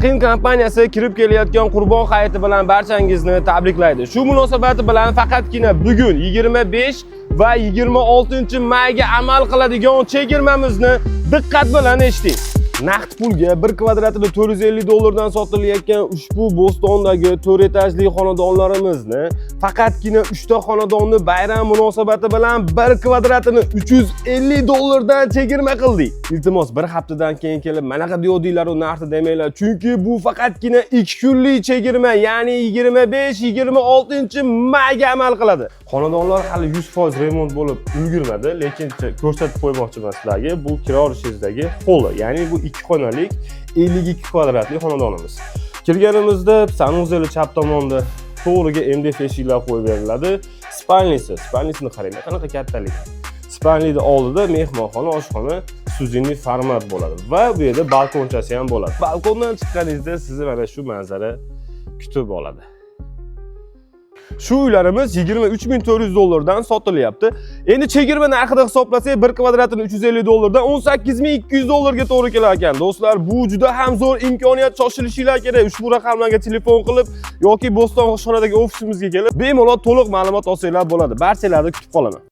Qin kompaniyasi kirib kelayotgan Qurbon hayiti bilan barchangizni tabriklaydi. Shu munosabati bilan faqatgina bugun 25 va 26-mayga amal qiladigan chegirmamizni diqqat bilan eshiting. Naqd pulga 1 kvadratini $450 dan sotilayotgan ushbu Bo'stondagi 4 etajli xonadonlarimizni faqatgina 3 ta xonadonni bayram munosabati bilan 1 kvadratini $350 dan chegirma qildik. Iltimos bir haftadan keyin kelib manaqa deyodinglar-u narxi demanglar, chunki bu faqatgina 2 kunlik chegirma, ya'ni 25-26-mayga amal qiladi. Xonadonlar hali 100% remont bo'lib ulgurmadi, lekin ko'rsatib qo'ymoqchiman sizlarga. Bu Kirorishdagi holi, ya'ni bu 2 xonalik 52 kvadratli xonadonimiz. Kirganimizda sanuzeli chap tomonda to'g'riga MDF eshiklar qo'yib beriladi. Spalnisini qaranglar, qanaqa kattalik. Spalnida oldida mehmonxona, oshxona, suziniy format bo'ladi va bu yerda balkonchasi ham bo'ladi. Balkondan chiqqaningizda sizni mana shu manzara kutib oladi. Shu uylarimiz $23.400 dan sotilyapti. Endi chegirma narxida hisoblasak 1 kvadratini $350 dan $18.200 ga to'g'ri kelar ekan. Do'stlar, bu juda ham zo'r imkoniyat, shoshilishinglar kerak. Ushbu raqamlarga telefon qilib yoki Bo'ston oshxonadagi ofisimizga kelib bemalol to'liq ma'lumot olsanglar bo'ladi. Barchalarni kutib qolaman.